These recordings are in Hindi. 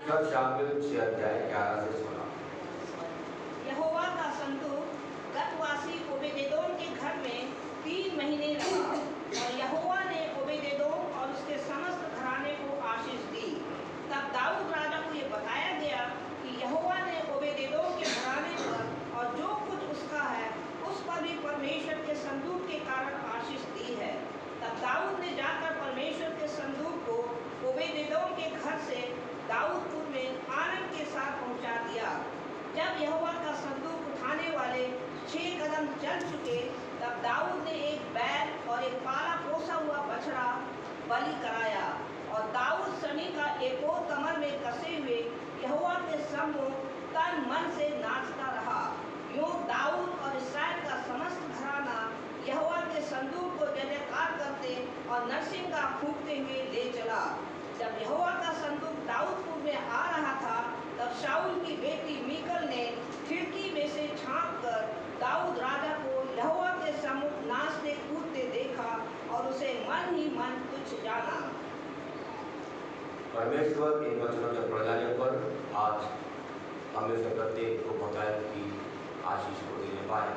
तब शामिल 6 अध्याय 11 से 16। यहोवा का संदूक गतवासी ओबेदेदोम के घर में 3 महीने रहा और यहोवा ने ओबेदेदोम और उसके समस्त घराने को आशीष दी। तब दाऊद राजा को यह बताया गया कि यहोवा ने ओबेदेदोम के घराने पर और जो कुछ उसका है उस पर भी परमेश्वर के संदूक के कारण आशीष दी है। तब दाऊद ने जाकर परमेश्वर के संदूक को ओबेदेदोम के घर से दाऊदपुर में आनंद के साथ पहुंचा दिया। जब यहोवा का संदूक उठाने वाले 6 कदम चल चुके, तब दाऊद ने एक बैल और एक पाला पोसा हुआ बछड़ा बलि कराया और दाऊद सनी का एक और कमर में कसे हुए यहोवा के सम्मुख तन मन से नाचता रहा। यूं दाऊद और इस्राएल का समस्त घराना यहोवा के संदूक को जय जयकार करते और नरसिंगा फूंकते हुए ले चला। जब यहोवा का संदूक दाऊदपुर में आ रहा था, तब शाऊल की बेटी मीकल ने खिड़की में से झांक कर दाऊद राजा को यहोवा के सम्मुख नाचते कूदते देखा और उसे मन ही मन तुच्छ जाना। परमेश्वर इन वचनों के पढ़ जाने पर आज हमें से प्रत्येक को भगवान की आशीष को देने पाए।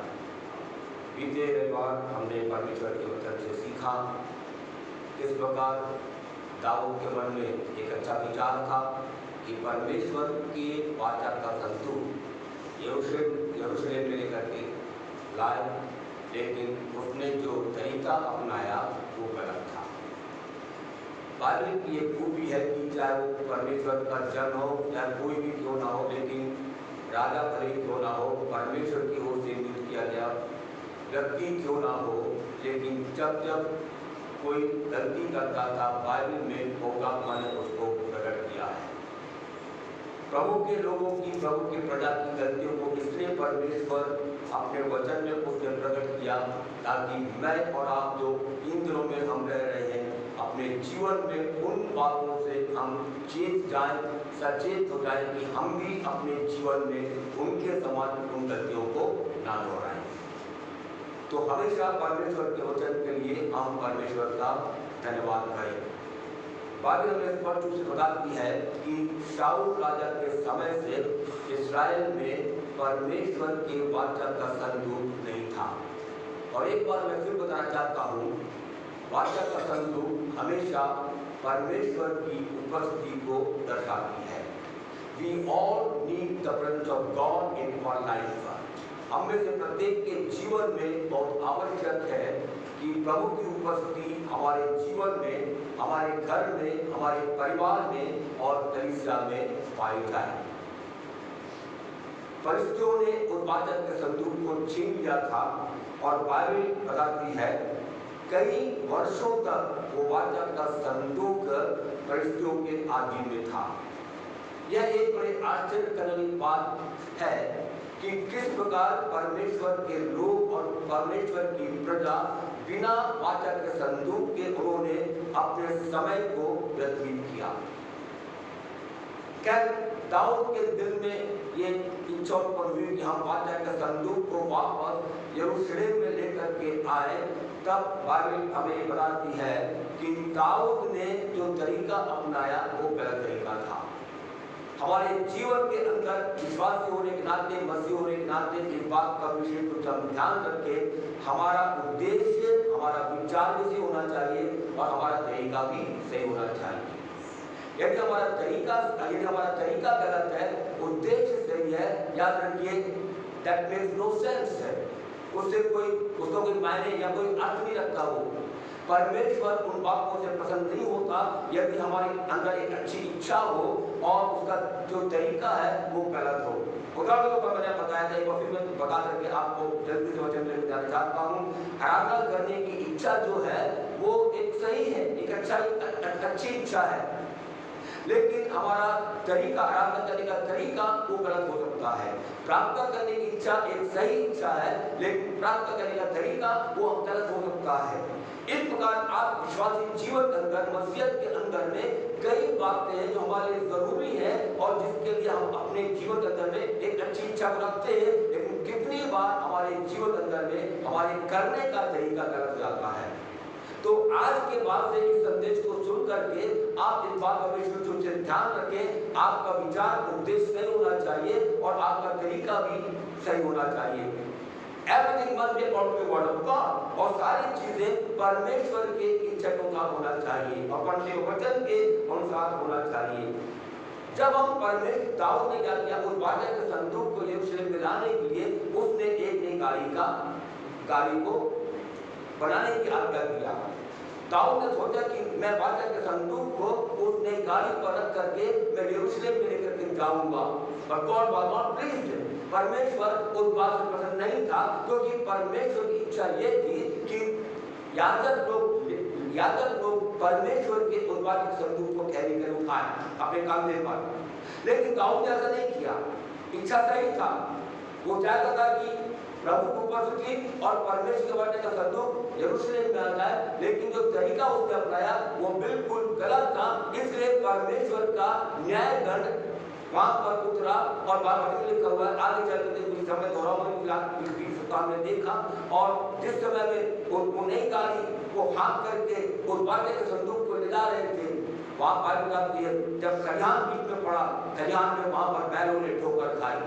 बीते रविवार हमने परमेश्वर के वचन से सीखा किस प्रकार दाऊद के मन में एक अच्छा विचार था कि परमेश्वर के वाचा का संदूक यरूशलेम में लेकर के लाए, लेकिन उसने जो तरीका अपनाया वो गलत था। बाइबल की एक खूबी है कि चाहे वो परमेश्वर का जन हो, चाहे कोई भी क्यों ना हो, लेकिन राजा भले ही क्यों ना हो, परमेश्वर की ओर से नियुक्त किया गया व्यक्ति क्यों ना हो, लेकिन जब जब कोई गलती करता था, बाइबल में परमात्मा ने उसको प्रकट किया है। प्रभु के लोगों की, प्रभु की प्रजा की गलतियों को इसलिए परमेश्वर अपने वचन में उसने प्रकट किया ताकि मैं और आप जो इन दिनों में हम रह रहे हैं, अपने जीवन में उन बातों से हम चेत जाएं, सचेत हो जाएं कि हम भी अपने जीवन में उनके समान उन गलतियों को ना दोहराएं। तो हमेशा परमेश्वर के वचन के लिए हम परमेश्वर का धन्यवाद करें। बाइबल हमें स्पष्ट रूप से बताती है कि शाऊल राजा के समय से इस्राएल में परमेश्वर के वाचा का संदूक नहीं था। और एक बार मैं फिर बताना चाहता हूँ, वाचा का संदूक हमेशा परमेश्वर की उपस्थिति को दर्शाती है। We all need the presence of God in our life. हम में से प्रत्येक के जीवन में बहुत आवश्यक है कि प्रभु की उपस्थिति हमारे जीवन में, हमारे घर में, हमारे परिवार में और कलीसिया में पाई जाए। परिस्थितियों ने उस वाचा के संदूक को छीन लिया था और बाइबल बताती है कई वर्षों तक वो वाचा का संदूक परिस्थितियों के अधीन में था। यह एक बड़े आश्चर्य करने की बात है कि किस प्रकार परमेश्वर के लोग और परमेश्वर की प्रजा बिना वाचा के संदूक के उन्होंने अपने समय को व्यतीत किया। क्या दाऊद के दिल में ये इच्छा उत्पन्न हुई कि हम वाचा के संदूक को वापस यरूशलेम में लेकर के आए? तब बाइबल हमें बताती है कि दाऊद ने जो तरीका अपनाया वो गलत तरीका था। हमारे जीवन के अंदर विश्वासी होने के नाते, मसीह होने के नाते इस बात का विशेष रूप से हम ध्यान रखें, हमारा उद्देश्य, हमारा विचार भी सही होना चाहिए और हमारा तरीका भी सही होना चाहिए। यदि हमारा तरीका गलत है, उद्देश्य सही है, याद रखिए दैट मेक्स नो सेंस है, उसको कोई मायने या कोई अर्थ नहीं रखता। वो परमेश्वर उन बातों से पसंद नहीं होता यदि हमारे अंदर एक अच्छी इच्छा हो और उसका जो तरीका है वो गलत हो। उदाहरण के तौर पर मैंने बताया था, एक बार फिर मैं बता करके आपको जल्दी से वचन लेकर जाना चाहता हूँ। आराधना करने की इच्छा जो है वो एक सही है, एक अच्छी इच्छा है, लेकिन हमारा तरीका, आराधना करने का तरीका वो गलत हो सकता है। प्रार्थना करने की इच्छा एक सही इच्छा है, लेकिन प्रार्थना करने का तरीका वो गलत हो सकता है। इस प्रकार आप विश्वासी जीवन के अंदर, मसीहत के अंदर में कई बातें हैं जो हमारे लिए जरूरी है और जिसके लिए हम अपने जीवन के अंदर में एक अच्छी इच्छा को रखते हैं, लेकिन कितनी बार हमारे जीवन के अंदर में हमारे करने का तरीका गलत हो जाता है। तो आज के बाद से इस संदेश को सुन करके आप इस बात का विशेष रूप से ध्यान रखें, आपका विचार उद्देश्य सही होना चाहिए और आपका तरीका भी सही होना चाहिए। Everything must be according to the word of God, और सारी चीजें परमेश्वर के इच्छाओं का होना चाहिए और परमेश्वर के वचन के अनुसार होना चाहिए। जब हम परमेश्वर दाऊद ने क्या किया, उस वाचा के संदूक को यरूशलेम में लाने के लिए उसने एक नई गाड़ी को बनाने की आज्ञा दिया। दाऊद ने सोचा कि मैं वाचा के संदूक को उस नई गाड़ी पर रख करके मैं यरूशलेम में लेकर के जाऊंगा, पर गॉड वाज नॉट प्लीज्ड। परमेश्वर उस बात से प्रसन्न नहीं था, क्योंकि परमेश्वर की इच्छा ये थी कि याजक लोग परमेश्वर के उस वाचा के संदूक को कैरी कर उठाएं अपने कंधे पर। लेकिन दाऊद ने ऐसा नहीं किया, इच्छा सही था। वो चाहता था कि प्रभु की उपस्थिति और परमेश्वर के वाचा का संदूक यरूशलेम में आ जाए, लेकिन जो तरीका उसने अपनाया वो बिल्कुल गलत था। इसलिए परमेश्वर का न्याय दंड वहां पर उतरा और बात में लिखा हुआ है, आगे चलते कुछ समय हमने देखा। और जिस समय में वो नई गाड़ी को हाँक करके उस वाचा के संदूक को ले जा रहे थे, वहां बाइबल बताती है जब खलिहान बीच में पड़ा, खलिहान में वहां पर बैलों ने ठोकर खाई,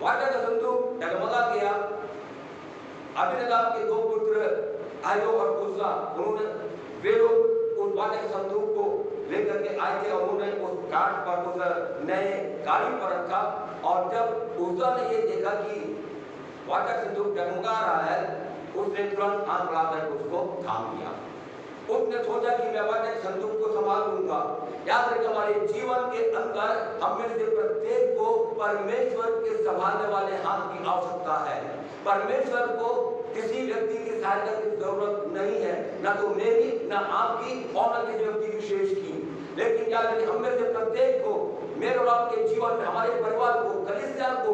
वाचा का संदूक डगमगा गया। अबीनादाब के दो पुत्र अहियो और उज्जा, उन्होंने वे लोग उस वाचा के संदूक को लेकर के आए थे और उन्होंने उस काट पर उस नए गाड़ी पर रखा। और जब उज्जा ने ये देखा कि वाचा का संदूक डगमगा रहा है, उसने तुरंत हाथ बढ़ाकर उसको थाम लिया। उसने सोचा कि मैं वाचा के संदूक को संभाल लूंगा। याद रखिए, हमारे जीवन के अंदर हम में से प्रत्येक को परमेश्वर के संभालने वाले हाथ की आवश्यकता है। परमेश्वर को किसी व्यक्ति की सहायता की जरूरत नहीं है, ना तो मेरी, ना आपकी और ना किसी व्यक्ति विशेष की। लेकिन याद रखिए, हम में से प्रत्येक को, मेरे और आपके जीवन में, हमारे परिवार को, कलीसिया को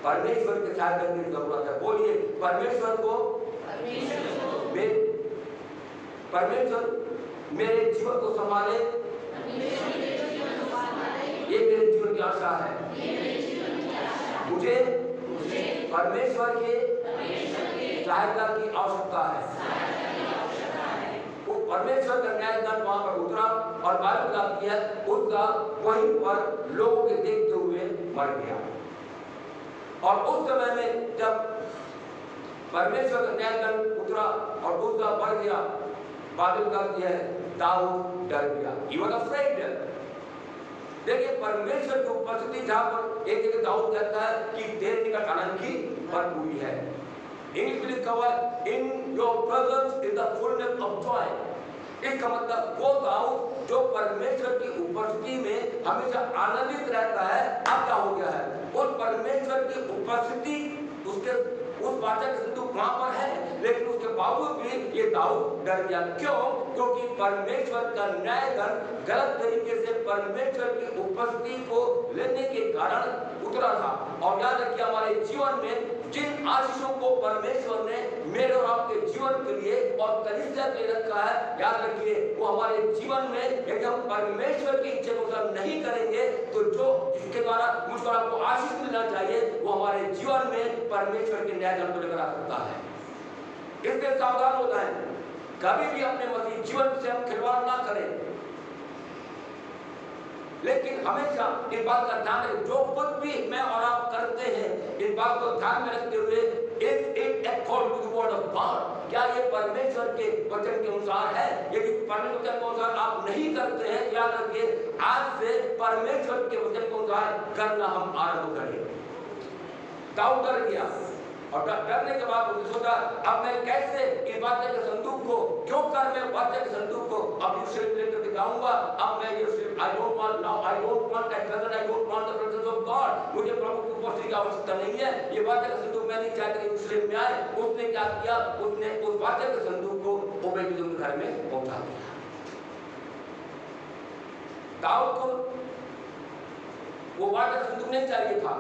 परमेश्वर की सहायता की जरूरत है। बोलिए, परमेश्वर मेरे जीवन को संभाले, ये मेरे जीवन की आशा है। मुझे परमेश्वर के सहायता की आवश्यकता है। वो परमेश्वर का न्याय दंड वहां पर उतरा और बाइबल बताती है उसका वहीं पर लोगों के देखते हुए मर गया। और उस समय में जब परमेश्वर का न्याय दंड उतरा और उसका मर गया, बाइबल बताती है दाऊद डर गया। He was afraid. देखिए, परमेश्वर की उपस्थिति जहां पर एक जगह दाऊद कहता है कि तेरे निकट आनंद की भरपूरी है। इंग्लिश में लिखा हुआ है in your presence is the fullness of Joy. इसका मतलब वो दाऊद जो परमेश्वर की उपस्थिति में हमेशा आनंदित रहता है, अब क्या हो गया है, उस परमेश्वर की उपस्थिति उसके उस वाचा के संदूक वहां पर है, लेकिन उसके बावजूद भी ये दाऊद डर गया। क्यों? क्योंकि परमेश्वर का न्याय दंड गलत तरीके से परमेश्वर की उपस्थिति को लेने के कारण उतरा था। और याद रखिए, हमारे जीवन में जिन आशीषों को परमेश्वर ने मेरे और आपके जीवन के लिए और कलीसिया के लिए रखा है, याद रखिए वो हमारे जीवन में यदि हम परमेश्वर की इच्छा को अनुसार नहीं करेंगे तो जो जिसके द्वारा मुझको आपको आशीष मिलना चाहिए वो हमारे जीवन में परमेश्वर के न्याय दंड को लेकर आ सकता है। इसलिए सावधान हो जाएं, कभी भी अपने मसीह जीवन से हम खिलवाड़ ना करें। लेकिन हमेशा इस बात का ध्यान रखें, जो कुछ भी मैं और आप करते हैं, इस बात को ध्यान में रखते हुए it according to the word of God, क्या ये परमेश्वर के वचन के अनुसार है? यदि परमेश्वर के अनुसार आप नहीं करते हैं, याद रखिए आज से परमेश्वर के वचन के अनुसार करना हम आरंभ करें। दाऊद डर गया और डरने के बाद उसने सोचा अब मैं कैसे इस वाचा के संदूक को, क्यों कर मैं वाचा के संदूक को अब यरूशलेम लेकर के जाऊंगा। अब मैं यरूशलेम I don't want that presence, I don't want the presence of God. मुझे प्रभु की उपस्थिति की आवश्यकता नहीं है। ये वाचा का संदूक मैं नहीं चाहता कि यरूशलेम में आए। उसने क्या किया, उसने उस वाचा के संदूक को ओबेदेदोम के घर में पहुंचा दिया। दाऊद को वो वाचा का संदूक नहीं चाहिए था,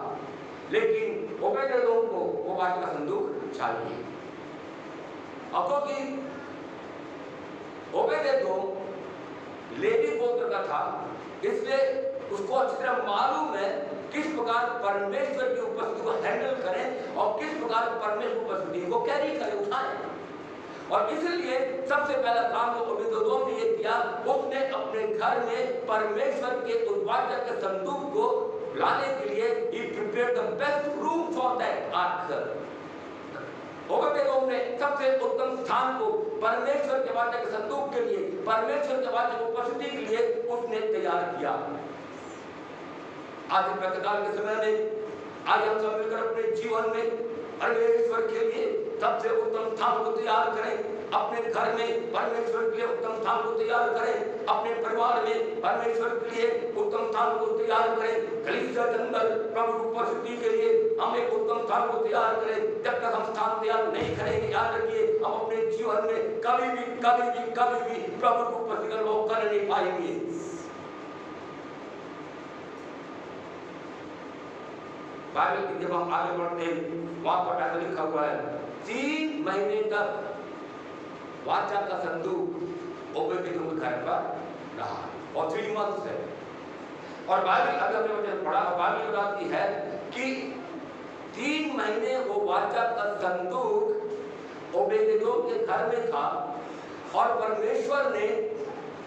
लेकिन ओबेदेदोम को वो वाचा का संदूक चाहिए। अब क्योंकि ओबेदेदोम लेवी गोत्र का था, इसलिए उसको अच्छी तरह मालूम है किस प्रकार परमेश्वर की उपस्थिति को हैंडल करें और किस प्रकार परमेश्वर की उपस्थिति को कैरी करें, उठाएं। और इसलिए सबसे पहला काम जो ओबेदेदोम ने ये किया, उसने अपने घर में परमेश्वर के उस वाचा के संदूक को लाने के लिए he prepared the best room for that ark. ओबेदेदोम ने सबसे उत्तम स्थान को परमेश्वर के वाचा के संदूक के लिए, परमेश्वर के वाचा की उपस्थिति के लिए उसने तैयार किया। आज प्रातःकाल के समय में आज हम सब मिलकर अपने जीवन में परमेश्वर के लिए सबसे उत्तम स्थान को तैयार करें। अपने घर में परमेश्वर के लिए उत्तम स्थान को तैयार करें, अपने परिवार में परमेश्वर के लिए उत्तम स्थान को तैयार करें। कलीसिया के अंदर प्रभु की उपस्थिति के लिए हम एक उत्तम स्थान को तैयार करें। जब तक हम स्थान तैयार नहीं करेंगे, याद रखिए, हम अपने जीवन में कभी भी प्रभु की उपस्थिति का अनुभव कर नहीं पाएंगे। बाइबल की जब हम आगे बढ़ते हैं, वहां पर ऐसा लिखा हुआ है 3 महीने तक वाचा का संदूक ओबेदेदोम के घर पर रहा, और 3 months है। और बाइबल अगर हमने वचन पढ़ा, बाइबल बताती है कि 3 महीने वो वाचा का संदूक ओबेदेदोम के घर में था, और परमेश्वर ने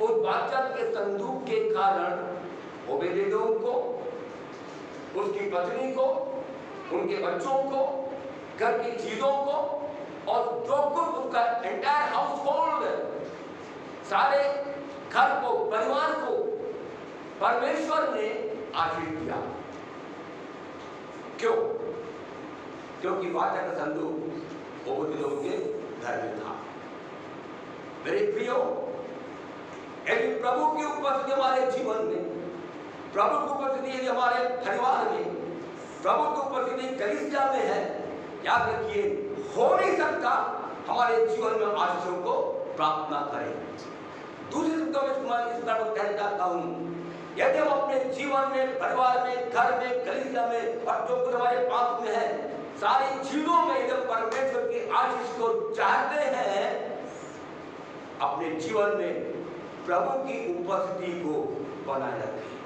उस वाचा के संदूक के कारण ओबेदेदोम को, उसकी पत्नी को, उनके बच्चों को, घर की चीजों को, और जो कुछ उसका एंटायर हाउस होल्ड, सारे घर को, परिवार को परमेश्वर ने आशीष दिया। क्यों? क्योंकि वाचा का संदूक ओबेदेदोम के घर में था। मेरे प्रियो, यदि प्रभु की उपस्थिति हमारे जीवन में, प्रभु की उपस्थिति यदि हमारे परिवार में, प्रभु की उपस्थिति कलीसिया में है, याद रखिए, हो नहीं सकता हमारे जीवन में आशीषों को प्राप्त ना करें। दूसरे शब्दों में इस बात को कहना चाहता हूं, यदि हम अपने जीवन में, परिवार में, घर में, कलीसिया में और जो कुछ हमारे पास में है, सारी चीजों में यदि परमेश्वर की आशीष को चाहते हैं, अपने जीवन में प्रभु की उपस्थिति को बनाए रखें।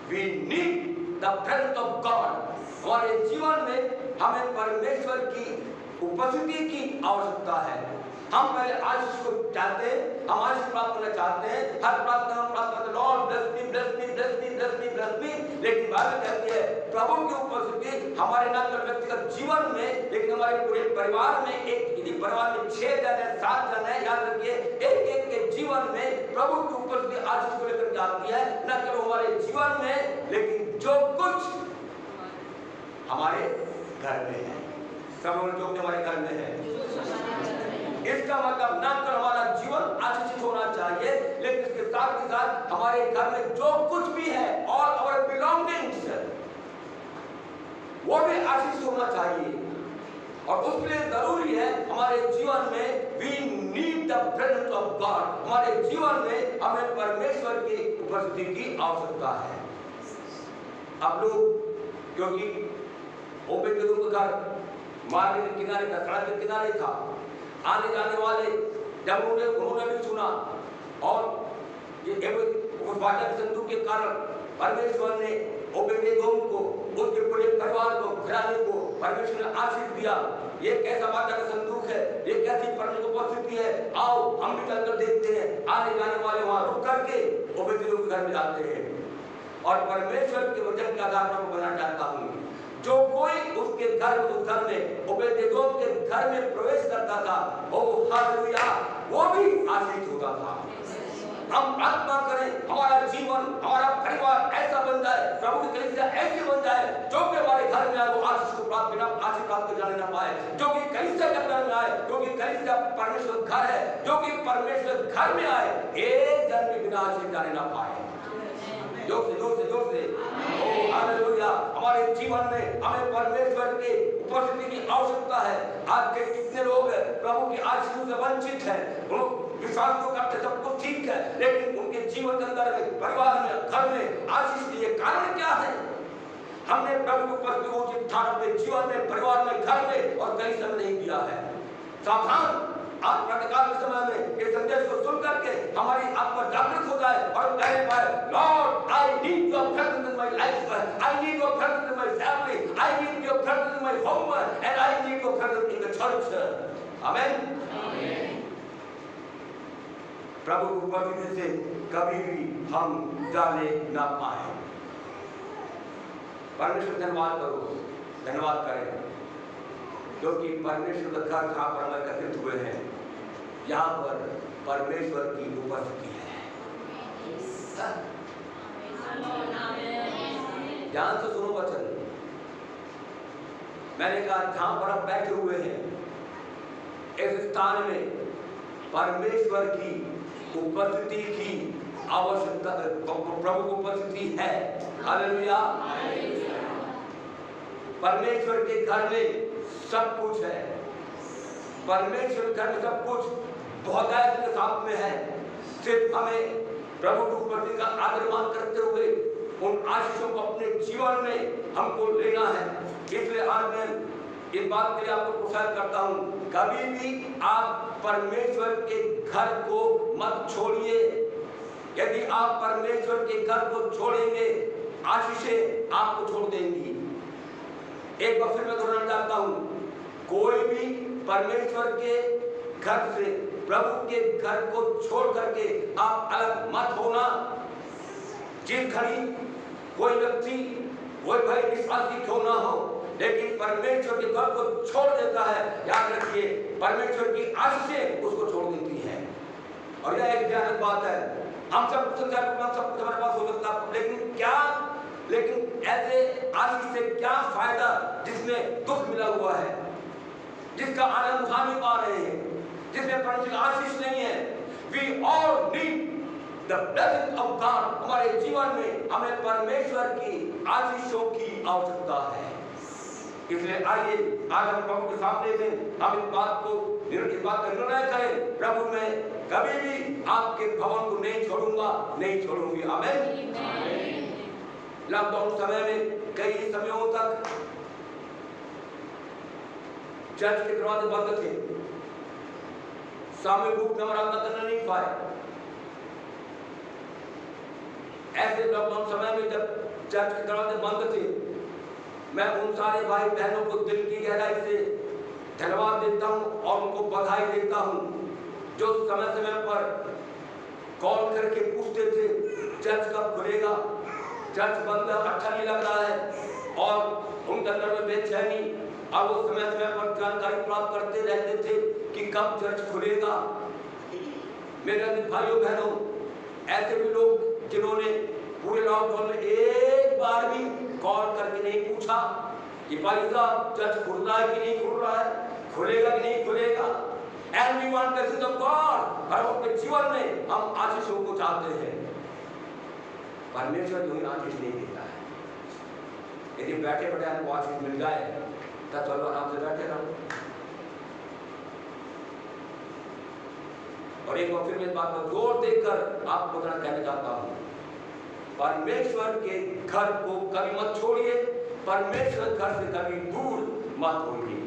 We need the presence of God. हमारे जीवन में हमें परमेश्वर की उपस्थिति की आवश्यकता है। हम पहले आशीष को चाहते हैं, हम आशीष प्राप्त करना चाहते हैं, हर प्रार्थना हम प्राप्त करते हैं, Lord bless me, bless me, bless me, bless me, bless me. लेकिन बाइबल कहती है प्रभु की उपस्थिति हमारे न केवल व्यक्तिगत जीवन में, लेकिन हमारे पूरे परिवार में, एक यदि परिवार में 6 जन है, 7 जन है, याद रखिए, एक के जीवन में प्रभु की उपस्थिति आशीष को लेकर जाती है। न केवल हमारे जीवन में, लेकिन जो कुछ हमारे घर में है, सब लोग जो हमारे घर में है, इसका मतलब न केवल हमारा जीवन आशीषित होना चाहिए, लेकिन इसके साथ ही साथ हमारे घर में जो कुछ भी है, ऑल आवर बिलोंगिंग्स, वो भी आशीषित होना चाहिए। और उसके लिए जरूरी है हमारे जीवन में we need the presence of God. हमारे जीवन में हमें परमेश्वर की उपस्थिति की आवश्यकता है। अब लोग, क्योंकि ओबेदेदोम का घर मार्ग के किनारे था, सड़क के किनारे था, आने जाने वाले जब उन्होंने भी सुना, और ये उस वाचा के संदूक के कारण परमेश्वर ने ओबेदेदोम को, उसके पूरे परिवार को, घराने को परमेश्वर ने आशीष दिया। ये कैसा वाचा का संदूक है, ये कैसी परमेश्वर की उपस्थिति है, आओ हम भी चलकर देखते हैं। आने जाने वाले वहां रुक करके ओबेदेदोम के घर में जाते हैं, और परमेश्वर के वचन के आधार पर बनाना चाहता हूँ, जो कोई उसके घर, उस घर में, ओबेदेदोम के घर में प्रवेश करता था, ओ हालेलुया, वो भी आशीष होता था। हम प्रार्थना करें हमारा जीवन, हमारा परिवार ऐसा बन जाए, प्रभु की कलीसिया ऐसी बन जाए, जो कि हमारे घर में आए वो आशीष को प्राप्त बिना आशीष प्राप्त कर जाने ना पाए। जो कि कलीसिया के अंदर में आए, जो कि कलीसिया परमेश्वर घर है, जो कि परमेश्वर घर में आए, एक जन भी बिना आशीष जाने ना पाए। जोर से जोर से जोर से ओ हालेलुया। हमारे जीवन में हमें परमेश्वर की उपस्थिति की आवश्यकता है। आज के कितने लोग प्रभु की आशीष से वंचित हैं, लोग विश्वास तो करते, सब कुछ ठीक है, लेकिन उनके जीवन के अंदर में, परिवार में, घर में आशीष के कारण क्या है? हमने प्रभु की उपस्थिति को उचित स्थान अपने जीवन में, परिवार में, घर में और कलीसिया में नहीं दिया है। सावधान, आज प्रातःकाल के समय में ये संदेश को सुन करके हमारी आत्मा जागृत हो जाए और कहने पाए, Lord I need your presence in my life, I need your presence in my family, I need your presence in my home, and I need your presence in the church. Amen. प्रभु की उपस्थिति से कभी भी हम जाने ना पाए। परमेश्वर धन्यवाद करो, धन्यवाद करें, क्योंकि परमेश्वर का घर जहाँ पर हम एकत्रित हुए हैं, यहाँ पर परमेश्वर की उपस्थिति है। ध्यान से सुनो वचन। मैंने कहा जहाँ पर हम बैठे हुए हैं, इस स्थान में परमेश्वर की उपस्थिति की आवश्यकता, प्रभु की उपस्थिति है। हालेलुया। परमेश्वर के घर में सब कुछ है। परमेश्वर के घर में सब कुछ बहुतायत के साथ में है। सिर्फ हमें प्रभु की उपस्थिति का आदर मान करते हुए उन आशीषों को अपने जीवन में हमको लेना है। इसलिए आज मैं इस बात के लिए आपको प्रोत्साहित करता हूँ, कभी भी आप परमेश्वर के घर को मत छोड़िए। यदि आप परमेश्वर के घर को छोड़ेंगे, आशीषें आपको छोड़ देंगी। एक बार फिर मैं दोहराना चाहता हूँ, कोई भी परमेश्वर के घर से, प्रभु के घर को छोड़ करके आप अलग मत होना। जिस घड़ी कोई व्यक्ति, कोई भाई विश्वासी क्यों ना हो, लेकिन परमेश्वर के घर को छोड़ देता है, याद रखिए परमेश्वर की आशीषें उसको छोड़ देती है। और यह एक भयानक बात है। हम सब कुछ हमारे पास हो सकता है, लेकिन ऐसे आशीष से क्या फायदा जिसमें दुख मिला हुआ है, जिसका आनंद उठा नहीं पा रहे हैं, जिसमें परमेश्वर आशीष नहीं है। We all need the blessing of God। हमारे जीवन में हमें परमेश्वर की आशीषों की आवश्यकता है। इसलिए आइए आज हम प्रभु के सामने में हम इस बात का निर्णय करें, प्रभु मैं कभी भी आपके भवन को नहीं छोड़ूंगा, नहीं छोड़ूंगी। आमीन। लॉकडाउन समय में कई समयों तक चर्च के दरवाजे बंद थे, सामूहिक रूप में आराधना करने नहीं पाए। ऐसे लॉकडाउन समय में जब चर्च के दरवाजे बंद थे, मैं उन सारे भाई बहनों को दिल की गहराई से धन्यवाद देता हूं और उनको बधाई देता हूं, जो समय समय पर कॉल करके पूछते थे चर्च कब खुलेगा, चर्च बंद अच्छा नहीं लग रहा है, और उनके अंदर में बेचैनी। अब वो समय समय पर जानकारी प्राप्त करते रहते थे कि कब चर्च खुलेगा। मेरे भाइयों बहनों, ऐसे भी लोग जिन्होंने पूरे लॉकडाउन में एक बार भी कॉल करके नहीं पूछा कि भाई साहब चर्च खुल रहा है कि नहीं खुल रहा है, खुलेगा कि नहीं खुलेगा। And we want blessing of God. और अपने जीवन में हम आशीषों को चाहते हैं। परमेश्वर जो ही आशीष नहीं देता है। यदि बैठे बैठे हमको आशीष मिल जाए तो चलो आराम से बैठे रहो। और एक बार फिर मैं इस बात पर जोर देकर आपको कहना चाहता हूँ, परमेश्वर के घर को कभी मत छोड़िए, परमेश्वर घर से कभी दूर मत होइए।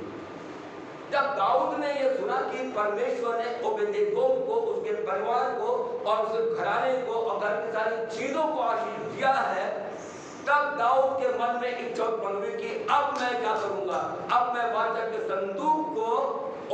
जब दाऊद ने यह सुना कि परमेश्वर ने ओबेदेदोम को, उसके परिवार को और उसके घराने को और घर की सारी चीजों को आशीष दिया है, तब दाऊद के मन में इच्छा उत्पन्न हुई कि अब मैं क्या करूंगा। अब मैं वाचा के संदूक को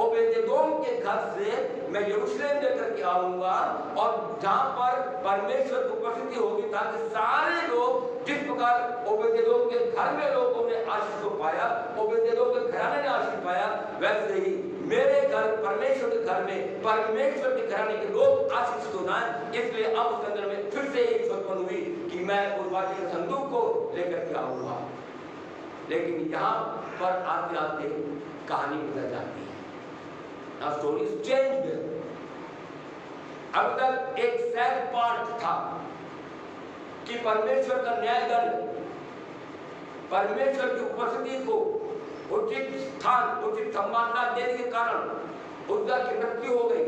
ओबेदेदोम के घर से मैं यरूशलेम लेकर के आऊंगा, और जहां पर परमेश्वर की उपस्थिति होगी, ताकि सारे लोग, जिस प्रकार ओबेदेदोम के घर में लोगों ने आशीष को पाया, ओबेदेदोम के घराने ने आशीष पाया, वैसे ही मेरे घर, परमेश्वर के घर में, परमेश्वर के घराने के लोग आशीष होना है। इसलिए अब उसके अंदर में फिर से एक उत्पन्न हुई कि मैं उस वाचा के संदूक को लेकर के आऊंगा। लेकिन यहाँ पर आते आते कहानी बदल जाती है। Now story is changed. अब तक एक सैड पार्ट था कि परमेश्वर का न्यायदंड, परमेश्वर की उपस्थिति को उचित स्थान, उचित सम्मान न देने के कारण उसका की मृत्यु हो गई।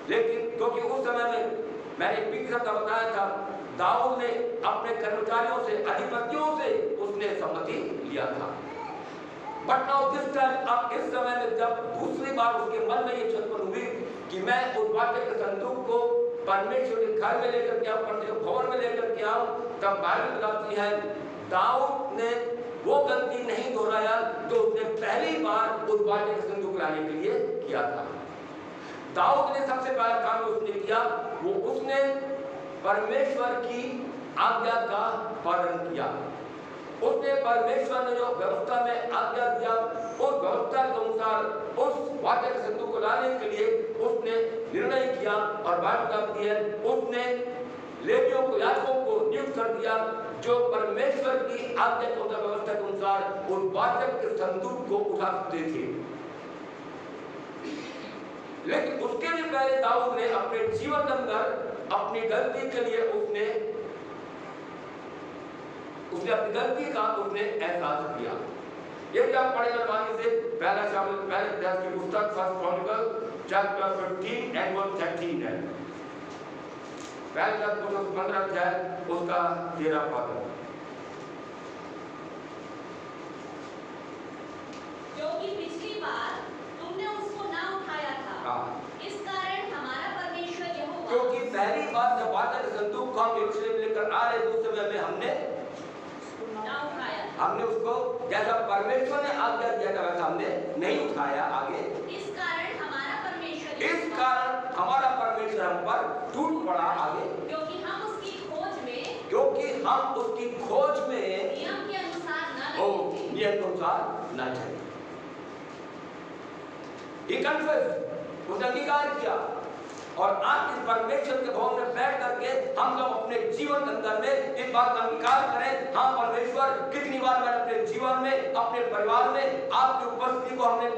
लेकिन क्योंकि उस समय में मैंने पिछले हफ्ते बताया था, दाऊद ने अपने कर्मचारियों से, अधिपतियों से उसने सम्मति लिया था। बट नाउ दिस टाइम, अब इस समय में जब दूसरी बार उसके मन में ये उत्पन्न हुई कि मैं उस वाचा के संदूक को परमेश्वर के घर में लेकर के आऊं, परमेश्वर के भवन में लेकर के आऊं, तब बाइबल बताती है दाऊद ने वो गलती नहीं दोहराया जो उसने पहली बार उस वाचा के संदूक लाने के लिए किया था। दाऊद ने सबसे पहला काम उसने किया, वो उसने परमेश्वर की आज्ञा का पालन किया। उसने परमेश्वर ने जो व्यवस्था में आज्ञा दिया, उस व्यवस्था के अनुसार उस वाचा के संदूक को लाने के लिए उसने निर्णय किया। और बात करती है, उसने लेवियों को, याजकों को नियुक्त कर दिया, जो परमेश्वर की आज्ञा के अनुसार, व्यवस्था के अनुसार उस वाचक के संदूक को उठा सकते थे। लेकिन उसके भी पहले दाऊद ने अपने जीवन के अंदर अपनी गलती के लिए उसने अपनी गलती का उसने एहसास किया। यदि आप पढ़े आसानी से पहले अध्याय की पुस्तक first Chronicle chapter 15 and verse 13 है। पहले पुस्तक 15 अध्याय उसका 13 पद है। क्योंकि पिछली बार तुमने उसको ना उठाया था, इस कारण हमारा परमेश्वर यहोवा, क्योंकि पहली बार जब वाचा के संदूक को हम यरूशलेम लेकर आ रहे थे, उस समय में हमने उसको जैसा परमेश्वर ने आज्ञा दिया था वैसा हमने नहीं उठाया आगे। इस कारण हमारा परमेश्वर हम पर टूट पड़ा आगे, क्योंकि हम उसकी खोज में नियम के अनुसार न चले। उसने अंगीकार किया और आज इस परमेश्वर के भवन में बैठ करके हम लोग अपने जीवन के अंदर में इस बात का अंगीकार करें, हाँ परमेश्वर, कितनी बार मैंने अपने जीवन में, अपने परिवार में आपकी उपस्थिति को हमने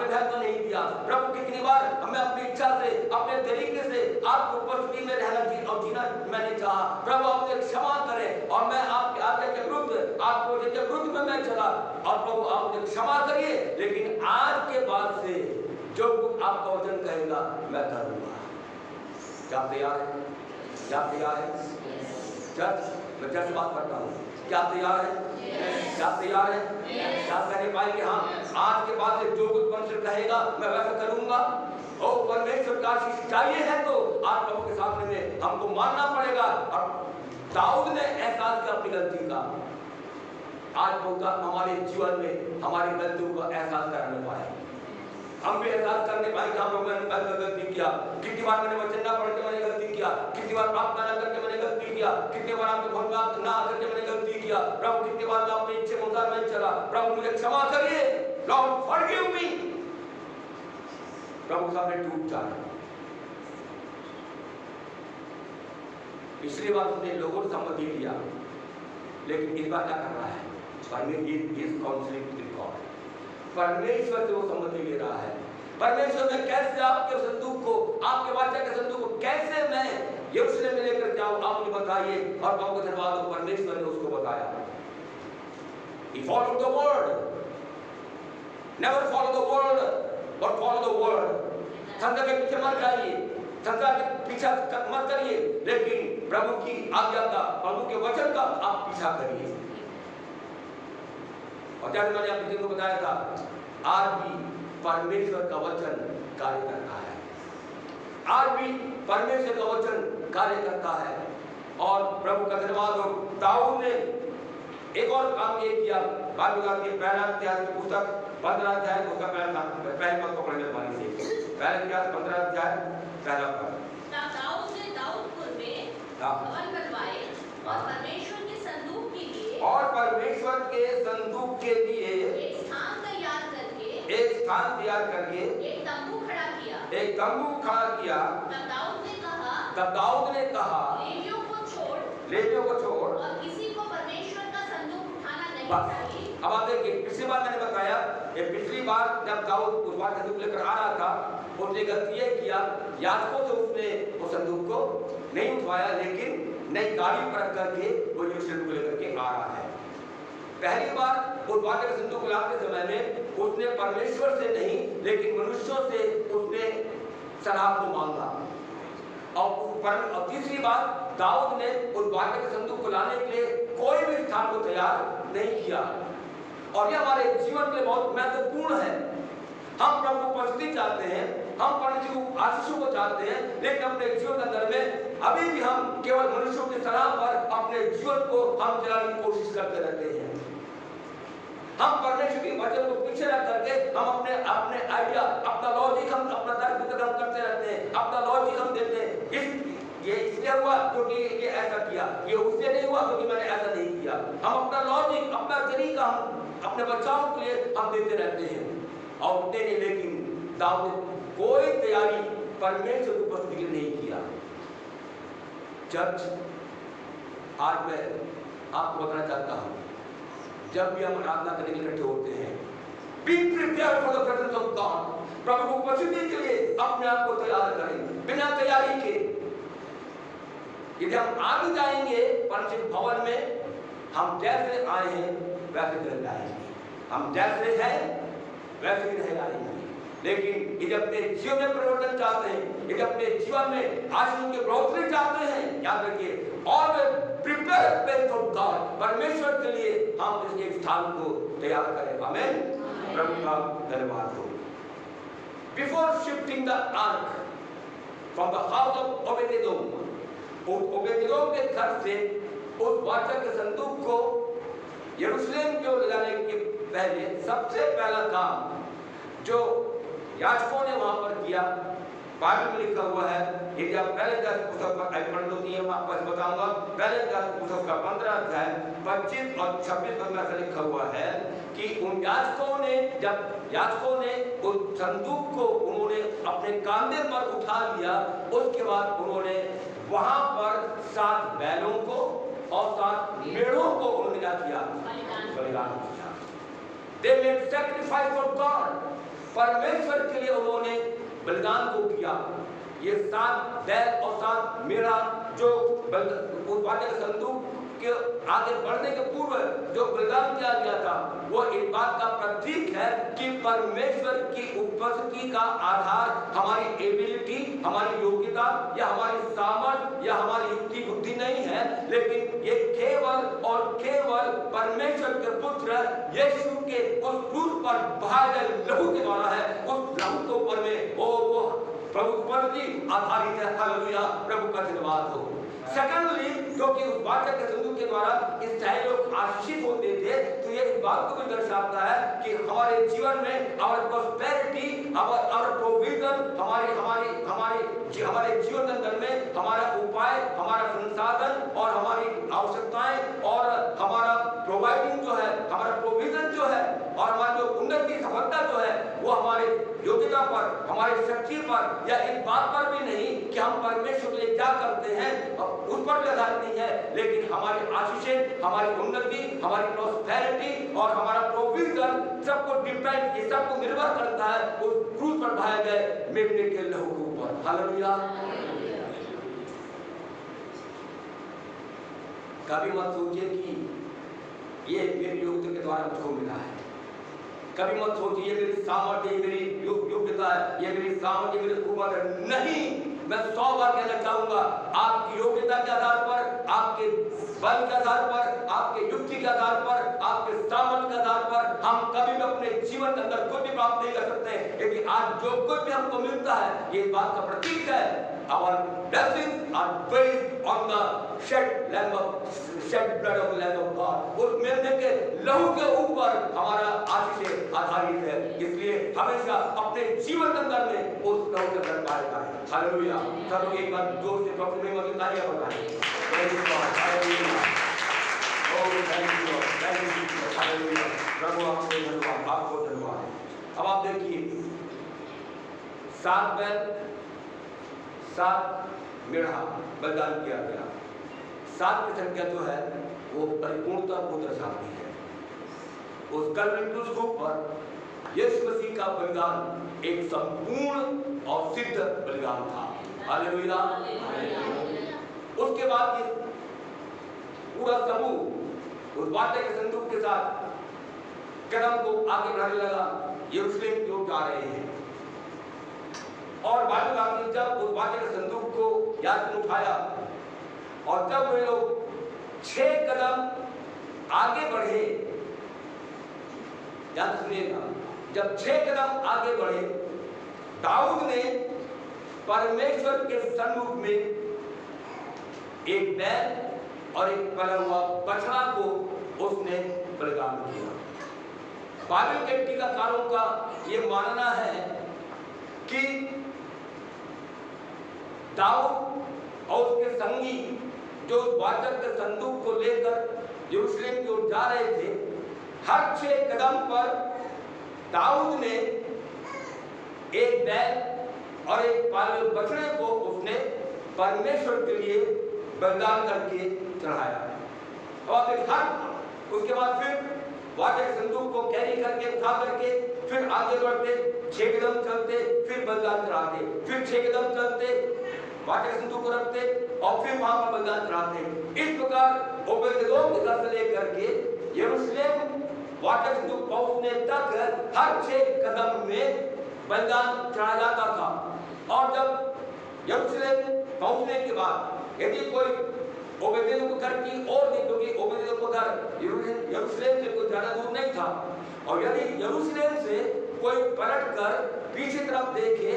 महत्व नहीं दिया। प्रभु, कितनी बार हमें अपनी इच्छा से, अपने तरीके से आपकी उपस्थिति में रहना और जीना मैंने चाहा। प्रभु, आपने क्षमा करें और मैं आपके आज्ञा के विरुद्ध, आपको के विरुद्ध में मैं चला, और प्रभु आप मुझे क्षमा करिए। लेकिन आज के बाद से जो कुछ आपका वचन कहेगा मैं करूंगा। क्या तैयार है? क्या तैयार है? मैं क्या बात करता हूँ? क्या तैयार है? क्या तैयार है? क्या करने पाएंगे? हाँ, आज के बाद से जो कुछ परमेश्वर कहेगा मैं वैसा करूंगा। ओ परमेश्वर का आशीष चाहिए है तो आज प्रभु के सामने में हमको मानना पड़ेगा। और दाऊद ने एहसास किया अपनी गलती का। आज बहुत हमारे जीवन में हमारी गलतियों का एहसास कराने पाए, हम भी एहसास करने पाए कि हम लोग मैंने गलती किया। कितनी बार मैंने वचन ना पढ़ के मैंने गलती किया, कितनी बार प्रार्थना ना करके मैंने गलती किया, कितनी बार आपके भवन में ना आकर के मैंने गलती किया। प्रभु, कितनी बार मैं अपनी इच्छा के अनुसार मैं चला। प्रभु, मुझे क्षमा करिए। Lord forgive me. प्रभु सामने टूट जाए। पिछली बार उसने लोगों से सम्मति लिया, लेकिन इस बार क्या कर रहा है? परमेश्वर से वो सम्मति ले रहा है। परमेश्वर में कैसे आपके संदूक को, आपके वाचा के संदूक को कैसे मैं यरूशलेम में लेकर जाऊं, आप मुझे बताइए। और प्रभु के दरबार में परमेश्वर ने उसको बताया। He followed the word. Never follow the world, but follow the word. संसार के पीछे मत जाइए, संसार के पीछा मत करिए, लेकिन प्रभु की आज्ञा का, प्रभु के वचन का आप पीछा करिए। और जैसे मैंने आप को बताया था, आज भी परमेश्वर का वचन कार्य करता है। आज भी परमेश्वर का वचन कार्य करता है। और प्रभु का धन्यवाद हो। दाऊद ने एक और काम ये किया। पहला अध्याय की पुस्तक 15 अध्याय उसका पहले पद को पढ़ने वाली से पहले अध्याय 15 अध्याय पहला पद। दाऊद ने दाऊदपुर में भवन बनवाए और परमेश्वर के संदूक के लिए एक स्थान तैयार करके एक तंबू खड़ा किया। तब दाऊद ने कहा लेवियों को छोड़ और किसी को परमेश्वर का संदूक उठाना नहीं चाहिए। अब आप देखिए, पिछली बार मैंने बताया, ये पिछली बार जब दाऊद उस बार संदूक लेकर आ रहा था, उसने गलती ये किया, याजकों से उसने वो संदूक को नहीं उठवाया, लेकिन नई गाड़ी पर रख करके वो यरूशलेम को लेकर के आ रहा है। पहली बार उस वाचा के संदूक लाते समय में उसने परमेश्वर से नहीं, लेकिन मनुष्यों से उसने सलाह को मांगा। और तीसरी बार दाऊद ने उस वाचा के संदूक को लाने के लिए कोई भी स्थान को तैयार नहीं किया। और ये हमारे जीवन के लिए बहुत महत्वपूर्ण है। हम प्रभु को उपस्थिति चाहते हैं, हम परमेश्वर आशीषों को चाहते हैं, लेकिन अपने जीवन के अंदर में अभी भी हम केवल मनुष्यों की सलाह पर अपने जीवन को हम चलाने की कोशिश करते रहते हैं। हम परमेश्वर के वचन को पीछे रख करके हम अपने आइडिया, अपना लॉजिक, हम अपना तर्क वितर्क हम करते रहते हैं, अपना लॉजिक हम देते हैं। ये इसलिए हुआ क्योंकि ये ऐसा किया, ये उससे नहीं हुआ क्योंकि मैंने ऐसा नहीं किया। हम अपना लॉजिक, अपना तरीका हम अपने बच्चों के लिए हम देते रहते हैं और उतने नहीं। लेकिन दाऊद ने कोई तैयारी परमेश्वर की उपस्थिति के लिए नहीं किया। चर्च, आज मैं आपको बताना चाहता हूँ, जब भी हम आराधना करने के लिए इकट्ठे होते हैं, be prepared for the presence of God. प्रभु की उपस्थिति के लिए अपने आप को तैयार करें, बिना तैयारी के। यदि हम आगे जाएंगे परमसिद्ध भवन में, हम जैसे आए हैं वैसे रह जाएंगे, हम जैसे हैं वैसे ही रह जाएंगे। लेकिन यदि अपने जीवन में परिवर्तन चाहते हैं, यदि अपने जीवन में आशीष की बढ़ोतरी चाहते हैं, याद रखिए, और प्रिपेयर प्लेस फॉर गॉड, परमेश्वर के लिए हम इसके स्थान को तैयार करें। आमीन। प्रभु का धन्यवाद हो। Before shifting the ark from the house of Obededom, Obededom के घर से उस वाचा के संदूक को यरूशलेम की ओर ले जाने के पहले सबसे पहला काम जो याजकों ने वहां पर किया, बाइबल में लिखा हुआ है। यदि आप पहले पुस्तक का पढ़ लो, मैं आपको बताऊंगा। पहले पुस्तक का 15 अध्याय 25 और 26 पद में ऐसा लिखा हुआ है कि उन याजकों ने, जब याजकों ने उस संदूक को उन्होंने अपने कांधे पर उठा लिया, उसके बाद उन्होंने वहां पर 7 बैलों को और 7 मेढ़ों को उन्होंने क्या किया? बलिदान किया। They made sacrifice for God, परमेश्वर के लिए उन्होंने बलिदान को किया। ये 7 बैल और 7 मेढ़ा जो उस वाचा के संदूक के आगे बढ़ने के पूर्व जो बलिदान किया गया था, वो इस बात का प्रतीक है कि परमेश्वर की उपस्थिति का आधार हमारी एबिलिटी, हमारी योग्यता या हमारी सामर्थ्य या हमारी युक्ति बुद्धि नहीं है, लेकिन ये केवल और केवल परमेश्वर के पुत्र यीशु के उस क्रूस पर बहाए गए लहू के द्वारा है। उस लहू के ऊपर में वो प्रभु पर भी आधारित है। हालेलुया, प्रभु का धन्यवाद हो। सेकंडली, क्योंकि उस वाचा के संदूक के द्वारा इसराइली लोग आशीषित होते थे, तो ये इस बात को भी दर्शाता है कि हमारे जीवन में आवर प्रॉस्पेरिटी, आवर प्रोविजन, हमारे जीवन अंदर में हमारा उपाय, हमारा संसाधन और हमारी आवश्यकताएं और हमारा प्रोवाइडिंग जो है, हमारा प्रोविजन जो है और हमारी जो उन्नति सफलता जो है, वो हमारे योग्यता पर, हमारी शक्ति पर या इस बात पर भी नहीं कि हम परमेश्वर के लिए क्या करते हैं, उस पर भी आधारित नहीं है, लेकिन हमारी आशीषें, हमारी उन्नति, हमारी प्रॉस्पेरिटी और हमारा प्रोविजन सबको डिपेंड, ये सबको निर्भर करता है उस क्रूस पर बहाए गए मेमने के लहू के ऊपर। हालेलुया। कभी मत सोचिए कि ये मेरी योग्यता के द्वारा मुझको मिला है। कभी मत सोचिए ये मेरी सामर्थ्य, ये मेरी योग्यता है, ये मेरी सामर्थ्य, मेरी कुवत है। नहीं, मैं 100 बार कहना चाहूंगा, आपकी योग्यता के आधार पर, आपके बल के आधार पर, आपके युक्ति के आधार पर, आपके सामर्थ्य के आधार पर हम कभी भी अपने जीवन के अंदर कुछ भी प्राप्त नहीं कर सकते। लेकिन आज जो कुछ भी हमको मिलता है, ये बात का प्रतीक है। Our blessings are based on the shed blood of the Lamb of God। उस मेमने के लहू के ऊपर हमारा आशीष आधारित है, इसलिए हमेशा अपने जीवन के अंदर में उस लहू के अंदर पाएगा। हालेलुया। सब लोग एक बार जोर से प्रभु में मौजूद तालियां बजाएं। Praise God। Hallelujah. Oh, thank you Lord, thank you Lord। Hallelujah. प्रभु आपको धन्यवाद, आपको धन्यवाद। अब आप देखिए, 7 बैल 7 मेढ़ा बलिदान किया गया। 7 की संख्या जो है वो परिपूर्णता को दर्शाती है। उस कल्वरी क्रूस के ऊपर यीशु मसीह का बलिदान एक संपूर्ण और सिद्ध बलिदान था। हालेलुया। उसके बाद ये पूरा समूह उस वाचा के संदूक के साथ कदम को आगे बढ़ाने लगा, यरूशलेम की ओर जा रहे हैं। और बाइबल में जब उस वाचा के संदूक को याजक ने उठाया और जब वे लोग 6 कदम आगे बढ़े, याद सुनिएगा, जब 6 कदम आगे बढ़े, दाऊद ने परमेश्वर के सन्मुख में एक बैल और एक पला हुआ बछड़ा को उसने बलिदान किया। बाइबल के टीकाकारों का ये मानना है कि दाऊद और उसके संगी जो वाचक के संदूक को लेकर यरूशलेम की ओर जा रहे थे, हर 6 कदम पर दाऊद ने एक बैल और एक पाले बछड़े को उसने परमेश्वर के लिए बलिदान करके चढ़ाया। और हर उसके बाद फिर वाचक संदूक को कैरी करके उठा करके फिर आगे बढ़ते, 6 कदम चलते, फिर बलिदान चढ़ाते, फिर 6 कदम चलते, वाचक संदूक को रखते और फिर वहां पर बलिदान चढ़ाते। इस प्रकार ओबेदेदोम के घर से लेकर के यरूशलेम वाचक संदूक पहुंचने तक हर 6 कदम में बलिदान चढ़ाया जाता था। और जब यरूशलेम पहुंचने के बाद यदि कोई ओबेदेदोम के घर की ओर नहीं, क्योंकि ओबेदेदोम का घर यरूशलेम से कोई ज्यादा दूर नहीं था, और यदि यरूशलेम से कोई पलट कर पीछे तरफ देखे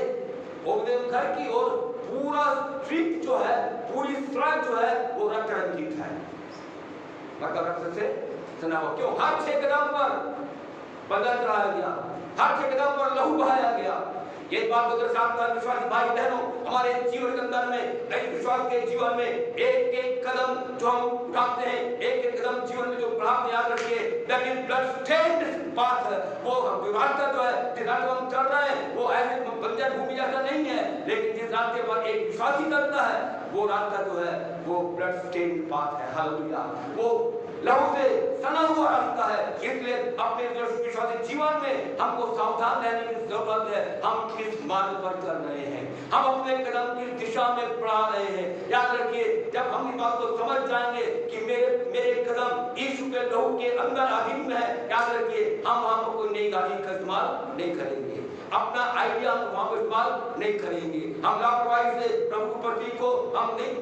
ओबेदेदोम घर की ओर, पूरा स्ट्रीट जो है, पूरी सड़क जो है वो रक्त रंजित है, मतलब रक्त से सना हुआ। क्यों? हर 6 कदम पर बलिदान चढ़ाया गया, हर 6 कदम पर लहू बहाया गया। ये बात को दर्शाता है विश्वासी भाई बहनों, हमारे जीवन के अंदर में, नए विश्वास के जीवन में एक एक कदम जो हम उठाते हैं, एक एक कदम जीवन में जो बढ़ाते, याद रखिए that is blood stained path. वो रास्ता जो है, जिस रास्ते हम चल रहे हैं, वो ऐसे बंजर भूमि जैसा नहीं है, लेकिन जिस रास्ते पर एक विश्वासी चलता है वो रास्ता जो है वो ब्लड स्टेन्ड पाथ है। हालेलुया। वो लहू से सना हुआ रास्ता है। इसलिए अपने विश्वासी जीवन में हमको सावधान रहने की जरूरत है। हम किस मार्ग पर चल रहे हैं, हम अपने कदम किस दिशा में बढ़ा रहे हैं। याद रखिए, जब हम इस बात को समझ जाएंगे कि मेरे कदम यीशु के लहू के अंदर अधीन है, याद रखिए हम वहां पर कोई नई गाड़ी का इस्तेमाल नहीं करेंगे, अपना आइडिया हम वहां पर इस्तेमाल नहीं करेंगे, हम लापरवाही से प्रभु पति को हम नहीं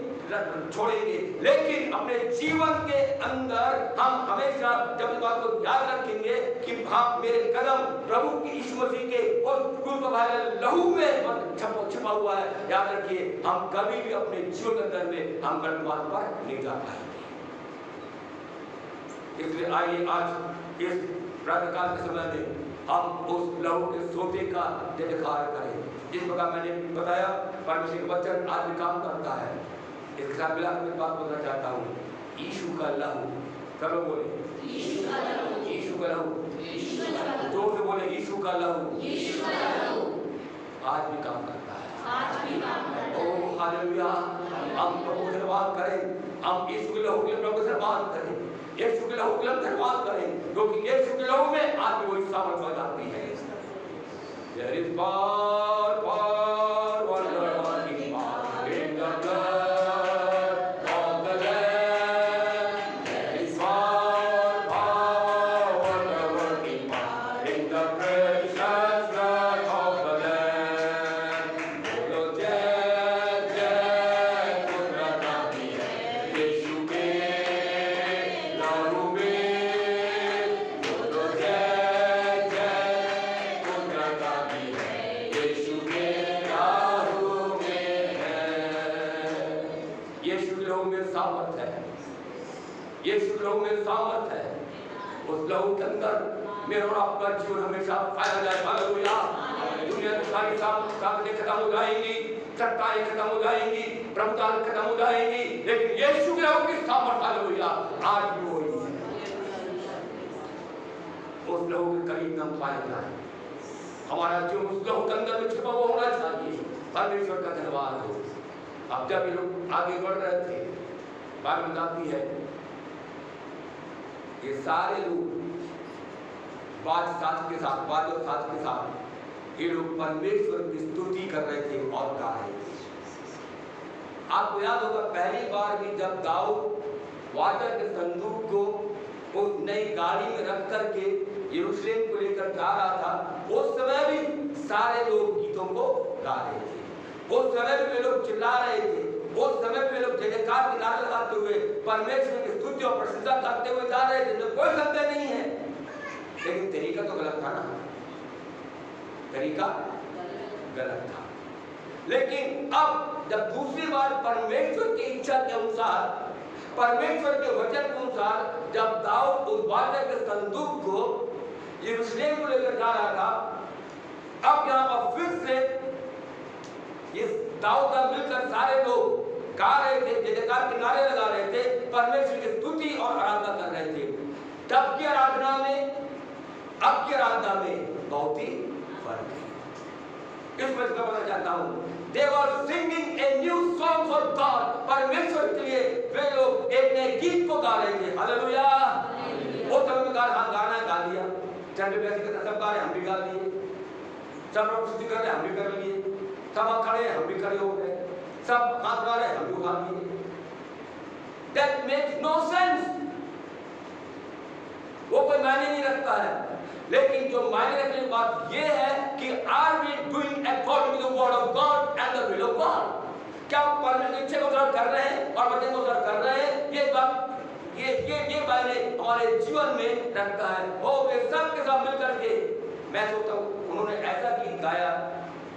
छोड़ेंगे। लेकिन अपने जीवन के अंदर हम हमेशा जब इस बात को याद रखेंगे कि हाँ, मेरे कदम प्रभु की यीशु मसीह के और क्रूस पर लहू में छिपा हुआ है, याद रखिए हम कभी भी अपने जीवन के अंदर में हम गलत मार्ग पर नहीं जा पाएंगे। इसलिए आइए आज इस प्रातःकाल के समय में हम उस लहू के सोते का जयकार करें। जिस प्रकार मैंने बताया, परमेश्वर का वचन आज भी काम करता है। इसके साथ मिला मैं बात बोलना चाहता हूँ, यीशु का लहू, सब लोग बोले यीशु का लहू, यीशु का लहू, जोर से बोले यीशु का लहू, यीशु का लहू आज भी काम करता है, आज भी काम करता है। Oh hallelujah. हम प्रभु से धन्यवाद करें, हम यीशु के लहू के लिए प्रभु से धन्यवाद करें, यीशु के लहू के लिए धन्यवाद करें, क्योंकि यीशु के लहू में आज भी वही सामर्थ हो जाती है। There is power, power, wonder working power in the blood of the Lamb. There is power, power, wonder working power in the precious blood of the Lamb. बोलो जय जय कुदरत आती है यीशु के लहू में। बोलो जय जय कुदरत आती है यीशु के लहू में है। यीशु के लहू में सामर्थ है, यीशु के लहू में सामर्थ है। उस लहू के अंदर मेरा और आपका जीवन हमेशा पाया जाए। हालेलुया। दुनिया की सारी ताकतें खत्म हो जाएंगी, सत्ताएं खत्म हो जाएंगी, प्रभुता खत्म हो जाएंगी, लेकिन यीशु के लहू की सामर्थ, हालेलुया, आज भी वही है। उस लहू के करीब हम पाए जाए, हमारा जीवन उस लहू के अंदर में छिपा हुआ होना चाहिए। परमेश्वर का धन्यवाद हो। अब जब ये लोग आगे बढ़ रहे थे, बात बताती है ये सारे लोग बाज साथ के साथ ये लोग परमेश्वर की स्तुति कर रहे थे और गा रहे थे। आपको याद होगा पहली बार भी जब दाऊद वाचा के संदूक को उस नई गाड़ी में रख करके यरूशलेम को लेकर जा रहा था, उस समय भी सारे लोग गीतों को गा रहे थे, उस समय भी वे लोग चिल्ला रहे थे, उस समय पे लोग जयकार के नारे लगाते हुए परमेश्वर की स्तुति और प्रशंसा करते हुए जा रहे थे, तो कोई संदेह नहीं है। लेकिन तरीका तो गलत था ना, तरीका गलत था। लेकिन अब जब दूसरी बार परमेश्वर की इच्छा के अनुसार, परमेश्वर के वचन के अनुसार जब दाऊद उस वाचा के संदूक को यरूशलेम को लेकर जा रहा था। अब यहाँ पर फिर से इस दाऊद का मिलकर सारे लोग गा रहे थे, जयकार के नारे लगा रहे थे, परमेश्वर की स्तुति और आराधना कर रहे थे। तब की आराधना में अब की आराधना में बहुत ही फर्क है। इस बात का बताना चाहता हूँ, they were singing a new song for God। परमेश्वर के लिए वे लोग एक नए गीत को गा रहे थे। हालेलुया। वो समय में गाना गा लिया, चंद्र वैसे करते सब गा रहे, हम भी गा लिए, सब लोग स्तुति कर रहे, हम भी कर लिए, सब खड़े हम भी खड़े हो गए, सब हाथ उठा रहे हम भी उठा लिए। That makes no sense। वो कोई मायने नहीं रखता है। लेकिन जो मायने रखने की बात ये है कि are we doing according to the word of God and the will of God. क्या परमेश्वर की इच्छा को पूरा कर रहे हैं और वचन को पूरा कर रहे हैं? ये बात ये मायने हमारे जीवन में रखता है। वो वे सब के साथ मिलकर के, मैं सोचता हूँ उन्होंने ऐसा गीत गाया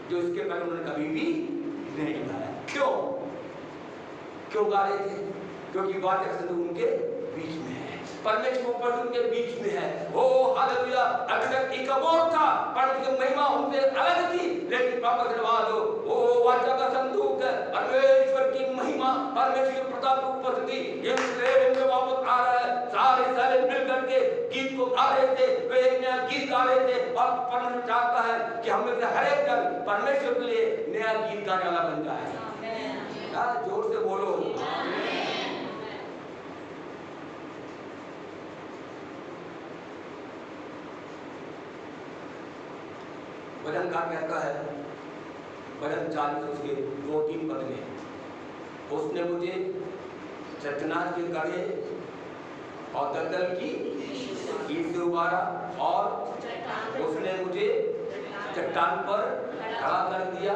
जो इसके पहले उन्होंने कभी भी नहीं गाया। क्यों गा रहे थे? क्योंकि बात अक्सर उनके बीच में है, परमेश्वर ऊपर उनके बीच में है। ओ हालेलुया। अभी तक इकबोध था, परमेश्वर की महिमा उनसे अलग थी, लेकिन प्रभु धन्यवाद हो, ओ वाचा का संदूक, परमेश्वर की महिमा, परमेश्वर की प्रताप की उपस्थिति यरूशलेम में वापस आ रहा है। सारे मिल करके गीत को गा रहे थे, वे एक नया गीत गा रहे थे। और परमेश्वर चाहता है कि हम में से हर एक जन परमेश्वर के लिए नया गीत गाने वाला बन जाए। जोर से बोलो। भजनकार कहता है, भजन 40 उसके 2-3 पद में, उसने मुझे चट्टान के गड्ढे और दलदल की कील से उबारा, और उसने मुझे चट्टान पर खड़ा कर दिया।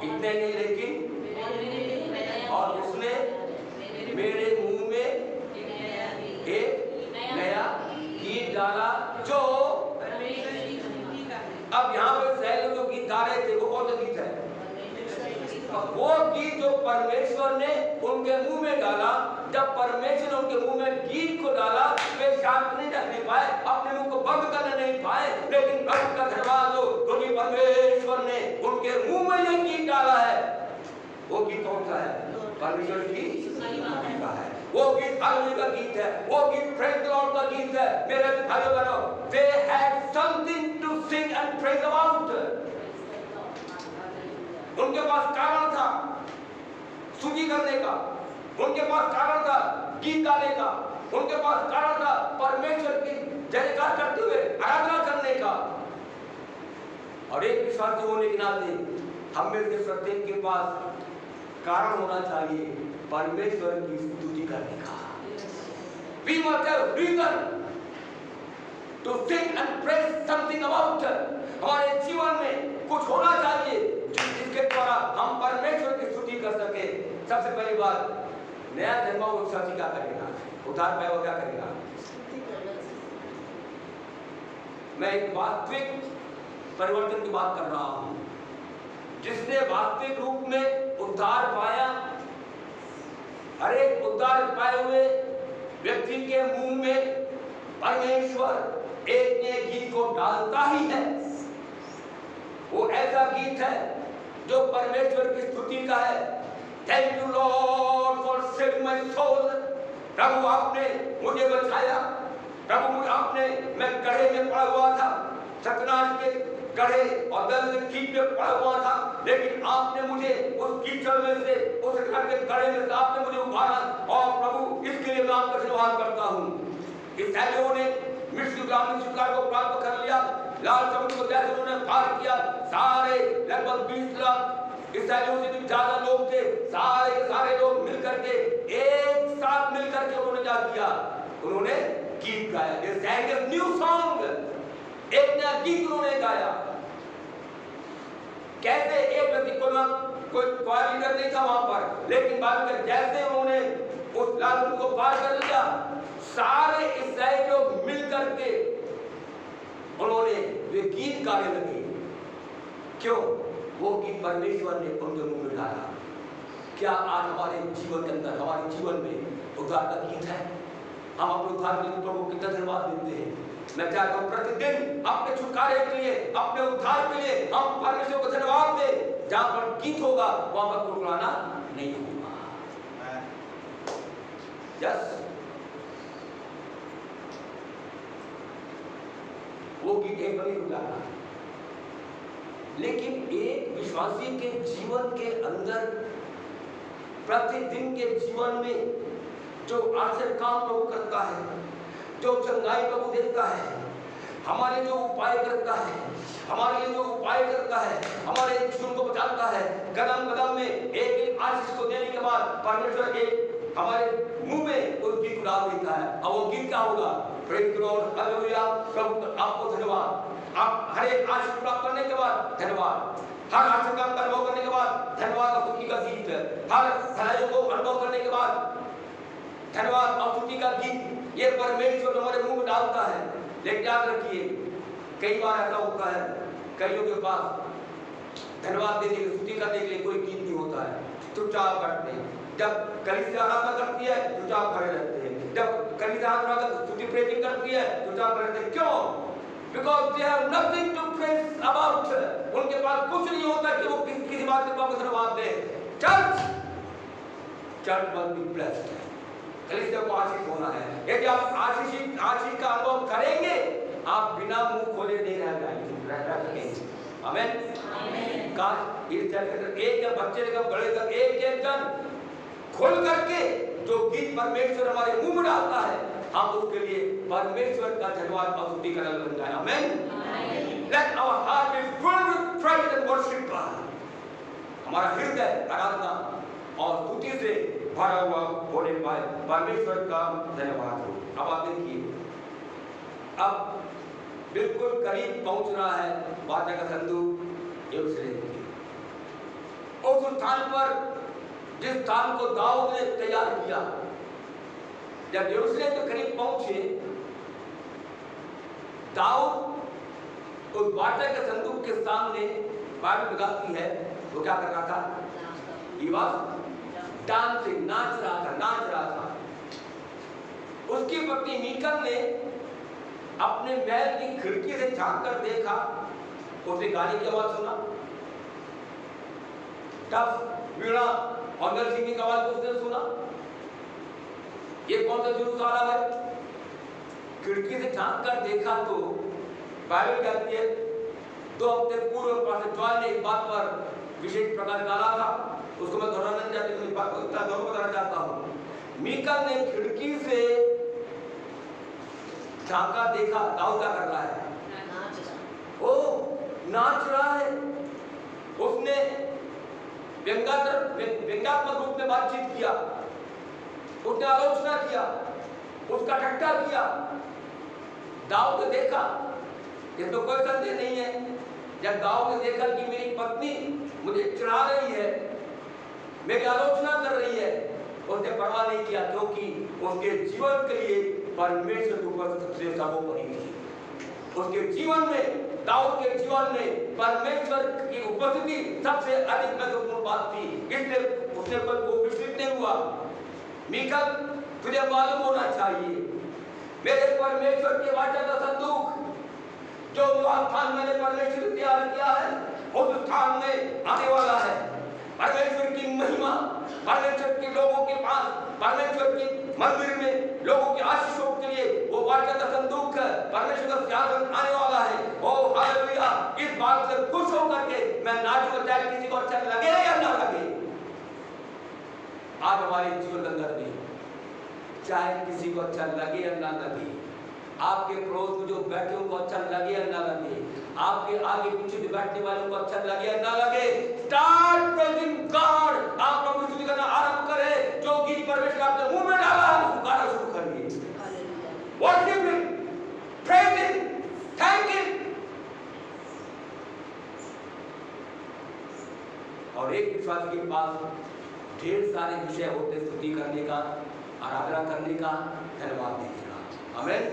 इतने नहीं, लेकिन और उसने मेरे मुंह में एक नया गीत डाला जो, अब यहाँ पर सैल जो गीत गा रहे थे वो कौन सा गीत है? वो गीत जो परमेश्वर ने उनके मुंह में डाला। जब परमेश्वर ने उनके मुंह में गीत को डाला, वे शांत नहीं रखने पाए, अपने मुंह को बंद करने नहीं पाए, लेकिन प्रभु का धन्यवाद हो क्योंकि परमेश्वर ने उनके मुंह में ये गीत डाला है। वो गीत कौन सा है? परमेश्वर की महिमा है। वो गीत हालेलुया का गीत है, वो गीत प्रेज द लॉर्ड का गीत है। मेरे भाइयों बहनों, they had something to sing and praise about। उनके पास कारण था स्तुति करने का, उनके पास कारण था गीत गाने का, उनके पास कारण था परमेश्वर की जयकार करते हुए आराधना करने का। और एक विश्वासी होने के नाते हम में से प्रत्येक के पास कारण होना चाहिए परमेश्वर की स्तुति करने का। We must have reason to sing and praise something about। हमारे जीवन में कुछ होना चाहिए जिसके द्वारा हम परमेश्वर की स्तुति कर सके। सबसे पहली बात, नया जन्मा हुआ विश्वासी क्या करेगा? उद्धार पाया हुआ क्या करेगा? मैं एक वास्तविक परिवर्तन की बात कर रहा हूं। जिसने वास्तविक रूप में उद्धार पाया, हर एक उद्धार पाए हुए व्यक्ति के मुंह में परमेश्वर एक नए गीत को डालता ही है। वो ऐसा गीत है जो परमेश्वर की स्तुति का है। Thank you Lord for saving my soul. प्रभु आपने मुझे बचाया, प्रभु आपने, मैं गड्ढे में पड़ा हुआ था, सतनाश के गड्ढे और दलदल कीचड़ में पड़ा हुआ था, लेकिन आपने मुझे उस कीचड़ में से, उस गड्ढे में से आपने मुझे उबारा। और प्रभु इसके लिए मैं आपका धन्यवाद करता हूँ। इसराइलियों ने मिस्र ग्रामीण शिकार को प्राप्त कर लिया, लाल समुद्र को जैसे उन्होंने पार किया, सारे लगभग 20 लाख इसराइलियों से भी ज्यादा लोग थे, सारे के सारे लोग मिलकर के एक साथ मिलकर के उन्होंने क्या किया? उन्होंने गीत गाया। They sang a new song। एक नया गीत उन्होंने गाया। कैसे? एक व्यक्ति कोई लीडर नहीं था वहां पर, लेकिन बाद में जैसे उन्होंने उस लाल समुद्र को पार कर लिया, सारे इस्राएली लोग मिलकर के उन्होंने वे गीत गाने लगे। क्यों? वो गीत परमेश्वर ने उनके मुंह में डाला। क्या आज हमारे जीवन के अंदर, हमारे जीवन में उद्धार का गीत है? हम अपने उद्धार के लिए प्रभु को कितना धन्यवाद देते हैं। मैं चाहता हूँ प्रतिदिन अपने छुटकारे के लिए, अपने उद्धार के लिए हम परमेश्वर को धन्यवाद दें। जहां पर गीत होगा वहां पर कुड़कुड़ाना नहीं होगा। यस, वो गीत एक बनी रुलाना। लेकिन एक विश्वासी के जीवन के अंदर प्रतिदिन के जीवन में जो आश्चर्य काम प्रभु करता है, जो चंगाई प्रभु देता है, हमारे जो उपाय करता है, हमारे लिए जो उपाय करता है, हमारे जीवन को बचाता है, कदम कदम में एक आशीष को देने के बाद परमेश्वर एक हमारे मुंह में उस गीत डाल देता है। और वो गीत क्या होगा? प्रेज द लॉर्ड, हालेलुया, प्रभु आपको धन्यवाद। आप हर एक आशीष प्राप्त करने के बाद धन्यवाद, हर आशीष का अनुभव करने के बाद धन्यवाद और स्तुति का गीत, हर भलाई को अनुभव करने के बाद धन्यवाद और स्तुति का गीत, ये परमेश्वर हमारे मुंह में डालता है। लेकिन याद रखिए, कई बार ऐसा होता है कईयों के पास धन्यवाद देने के लिए, स्तुति करने के लिए कोई गीत नहीं होता है, चुपचाप बैठते हैं। जब कलीसिया आराधना करती है चुपचाप खड़े रहते हैं, जब कलीसिया आराधना स्तुति प्रेजिंग करती है चुपचाप खड़े रहते हैं। क्यों? Because they have nothing to praise about. उनके पास कुछ नहीं होता कि वो किसी बात के बारे में धन्यवाद दें। Church must be blessed. कलीसिया को आशीष होना है। यदि आप आशीष का अनुभव करेंगे, आप बिना मुंह खोले नहीं रह जाएंगे। आमीन। काश इस तरह एक या बच्चे का बड़े तक एक जन खोल करके जो गीत परमेश्वर हमारे मुंह में डालता है, हम उसके लिए परमेश्वर का धन्यवाद और स्तुति करने लग जाए। आमीन। Let our heart be filled with praise and worship. हमारा हृदय आराधना और स्तुति से भरा हुआ होने पाए, परमेश्वर का धन्यवाद हो। अब आप देखिए, अब बिल्कुल करीब पहुंच रहा है वाचा का संदूक यरूशलेम की। उस स्थान पर जिस स्थान को दाऊद ने तैयार किया, जब यरूशलेम के करीब पहुंचे, दाऊद उस वाचा के संदूक के सामने बाइबल बताती है वो क्या कर रहा था? He was dancing, नाच रहा था। उसकी पत्नी मीकल ने अपने महल की खिड़की से झांक कर देखा, उसने गाने की आवाज सुना, तब वीणा और नरसिंह की आवाज उसने सुना। ये कौन सा जुलूस आ रहा है? खिड़की से झांक कर देखा तो बाइबल कहती है 2 हफ्ते पूर्व पास्टर जॉय ने इस बात पर विशेष प्रकार डाला था, उसको मैं दोहराना नहीं चाहती, मैं बात को इतना जरूर बताना चाहता हूँ। मीकल ने खिड़की से झांका, देखा दाऊद क्या कर रहा है? ओ नाच रहा है। उसने व्यंग्यात्मक रूप में बातचीत किया, उसने आलोचना किया, उसका ठट्ठा किया। दाऊद ने देखा, इसमें कोई संदेह नहीं है। जब दाऊद ने देखा कि मेरी पत्नी मुझे चिढ़ा रही है, मेरी आलोचना कर रही है, उसने परवाह नहीं किया, क्योंकि उसके जीवन के लिए परमेश्वर के ऊपर सबसे सर्वोपरि थी। उसके जीवन में, दाऊद के जीवन में परमेश्वर की उपस्थिति सबसे अधिक महत्वपूर्ण बात थी। इसलिए उसने वो विचलित नहीं हुआ। मीकल, तुझे मालूम होना चाहिए, मेरे परमेश्वर के वाचा का संदूक जो स्थान मैंने परमेश्वर तैयार किया है, उस स्थान में आने वाला है। परमेश्वर की महिमा, परमेश्वर के लोगों के पास, परमेश्वर के मंदिर में लोगों के आशीषों के लिए वो वाचा का संदूक, परमेश्वर का सिंहासन आने वाला है। ओ हालेलुया! इस बात से खुश होकर के मैं नाचूंगा, चाहे किसी को अच्छा लगे या ना लगे। आज हमारे जीवन के अंदर भी चाहे किसी को अच्छा लगे या ना लगे, आपके पड़ोस में जो बैठे उनको अच्छा लगे या ना लगे, आपके आगे पीछे बैठने वालों को अच्छा लगे या ना लगे, स्टार्ट प्रेजिंग गॉड। आप प्रभु स्तुति करना आरंभ करें। जो गीत परमेश्वर आपने मुंह में डाला है उसको गाना शुरू करिए। Worship him, praise him, thank him. और एक विश्वासी के पास ढेर सारे विषय होते, स्तुति करने का, आराधना करने का, धन्यवाद देने का। आमीन।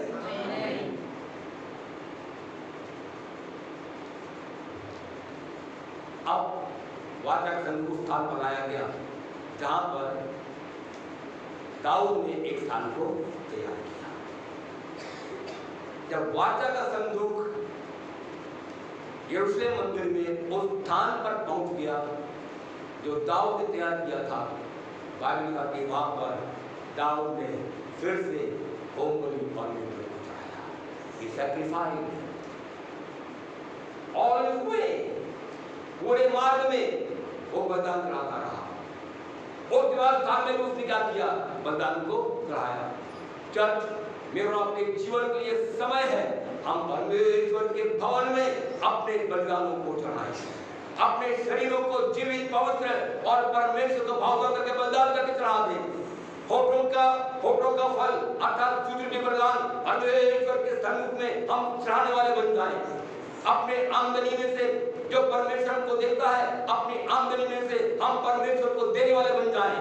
अब वाचा का संदूक स्थान पर लाया गया जहां पर दाऊद ने एक स्थान को तैयार किया। जब वाचा का संदूक यरूशलेम मंदिर में उस स्थान पर पहुंच गया जो दाऊद ने तैयार किया था, बाइबल का कि वहां पर दाऊद ने फिर से होम बलि और मेल बलि चढ़ाया। He sacrificed all his way, पूरे मार्ग में वो बलिदान चढ़ाता रहा। उस दिवस स्थान में उसने क्या किया? बलिदान को चढ़ाया। चर्च मेरे और आपके जीवन के लिए समय है हम परमेश्वर के भवन में अपने बलिदानों को चढ़ाएं, अपने शरीरों को जीवित, पवित्र और परमेश्वर को भाव करके बलिदान करके चढ़ा दें। होठों का फल अर्थात सुदृढ़ बलिदान परमेश्वर के सन्मुख में हम चढ़ाने वाले बन जाएं। अपने आमदनी में से जो परमेश्वर को देता है, अपनी आमदनी में से हम परमेश्वर को देने वाले बन जाएं।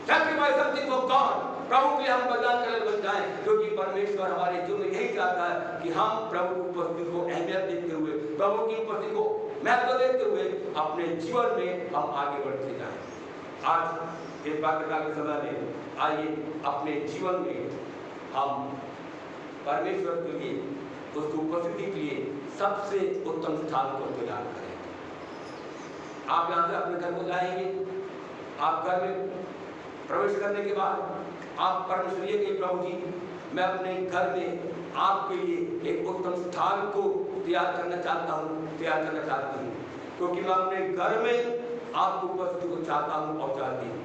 Sacrifice something for God, प्रभु के लिए हम बलिदान करने बन जाएं, क्योंकि परमेश्वर हमारे जीवन में यही चाहता है कि हम प्रभु की उपस्थिति को अहमियत देते हुए, प्रभु की उपस्थिति को महत्व देते हुए अपने जीवन में हम आगे बढ़ते जाएं। आज इस प्रातःकाल के समय में आइए अपने जीवन में हम परमेश्वर के लिए, उसकी उपस्थिति के लिए सबसे उत्तम स्थान को तैयार करें। आप यहाँ से अपने घर को जाएंगे, आप घर में प्रवेश करने के बाद आप परमेश्वर के प्रभु जी, मैं अपने घर में आपके लिए एक उत्तम स्थान को तैयार करना चाहता हूँ, क्योंकि मैं अपने घर में आपकी उपस्थिति को चाहता हूँ और चाहती हूँ।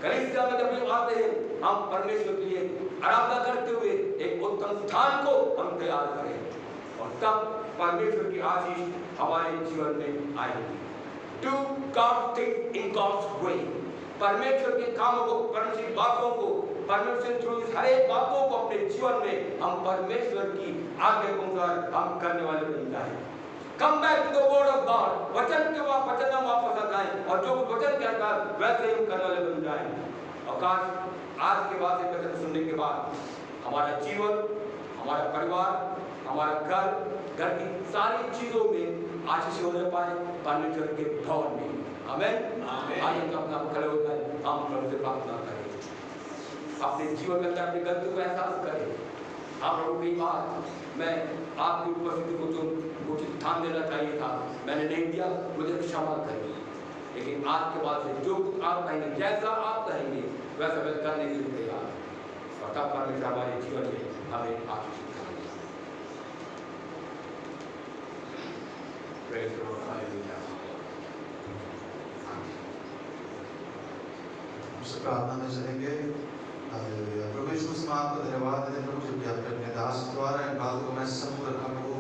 कलीसिया में जब लोग आते हैं, हम परमेश्वर के लिए आराधना करते हुए एक उत्तम स्थान को हम तैयार करें और तब परमेश्वर की आशीष हमारे जीवन में आएगी। Do God's things in God's way। परमेश्वर के कामों को, परमेश्वर की बातों को, परमेश्वर जो हर एक बातों को अपने जीवन में हम परमेश्वर की आज्ञा के अनुसार हम करने वाले बन जाएं। Come back to the word of God। वचन में वापस आ जाएं और जो वचन कहता है वैसे हम करने वाले बन जाएं। और आज के बाद से वचन सुनने के बाद हमारा जीवन, हमारा परिवार, हमारा घर की सारी चीजों में आशीष होने पाए परमेश्वर के भवन में। आमीन। आइए अपना खड़े हो जाए, हम प्रभु से प्रार्थना करें। अपने जीवन में अपनी गलती को एहसास करें। आप प्रभु की बात, मैं आपकी उपस्थिति को जो उचित स्थान देना चाहिए था मैंने नहीं दिया, मुझे क्षमा करिए। लेकिन आज के बाद से जो कुछ आप कहेंगे, जैसा आप कहेंगे वैसा मैं करने के लिए तैयार हूं। और तब परमेश्वर हमारे जीवन में हमें आशीष करेंगे। Praise the Lord. हालेलुया। प्रार्थना में चलेंगे। हालेलुया। प्रभु यीशु मसीह आपको धन्यवाद देते हैं प्रभु जी, कि आपने अपने दास द्वारा इन बातों को मैं समझ रखा प्रभु,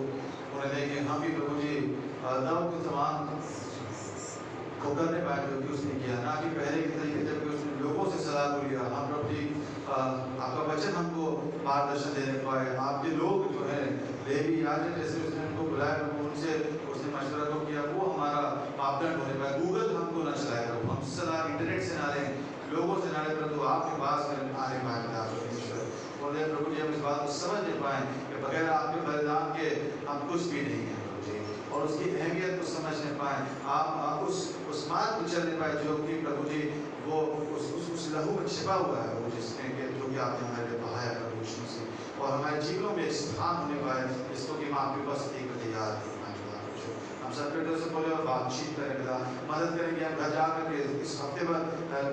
उन्हें देखें हम भी प्रभु जी दाऊद के समान को करने पाए जो कि उसने किया, ना कि पहले की तरीके जबकि उसने लोगों से सलाह को लिया। हम प्रभु जी आपका वचन हमको मार्गदर्शन देने पाए। आपके लोग जो है लेवी याजक जैसे उसने उनको बुलाया प्रभु, उनसे उसने मशवरा को किया, वो हमारा मापदंड होने पाए। गूगल हमको न चलाए प्रभु, हम सलाह इंटरनेट से ना लें, लोगों से ना लें, परंतु आपके पास में आने पाए परमेश्वर। और प्रभु जी हम इस बात को समझ नहीं पाए कि बगैर आपके बलिदान के हम कुछ भी नहीं है प्रभु जी, और उसकी अहमियत को समझ नहीं पाए। आप उस मार्ग पर चल नहीं पाए जो कि प्रभु जी वो उस लहू में छिपा हुआ है वो जिसमें जो कि आपने हमारे लिए बहाया प्रभु यीशु मसीह, और हमारे जीवनों में एक स्थान होने पाए जिसको कि हम आपके पास एक तैयार हैं। हम सब बेटों से बोले और बातचीत करेंगे, मदद करेंगे। हम घर जाकर इस हफ्ते भर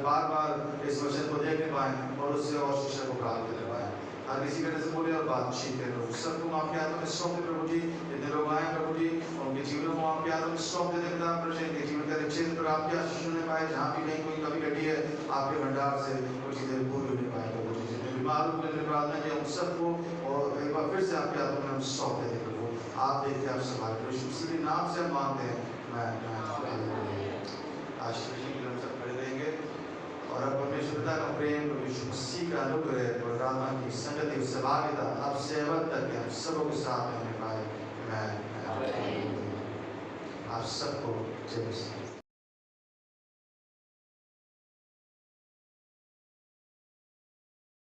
बार इस वचन को देखने पाएँ और उससे और शिक्षा को प्राप्त करने पाएँ। हर किसी बेटे से बोले और बातचीत करें प्रभु। सबको आपके हाथों में सौंप दे प्रभु जी। जितने लोग आए प्रभु जी उनके जीवनों को आपके हाथों में सौंप दे देता प्रभु जी। इनके जीवन के क्षेत्र पर आपके आशीष होने पाए। जहाँ भी कहीं कोई कभी घटी है आपके भंडार से वो चीज़ें पूरी होने पाए प्रभु जी। जितने बीमार होने प्रार्थना किया उन सबको और एक बार फिर से आपके हाथों में हम सौंप देते प्रभु। आप देखते आप संभाल प्रभु यीशु के नाम से हम मांगते हैं। आज हम सब खड़े रहेंगे और अब परमेश्वर पिता का प्रेम, प्रभु यीशु मसीह का अनुग्रह और आत्मा की संगति और सहभागिता अब से अब तक हम सबों के साथ रहने पाए। आप सबको जय मसीह।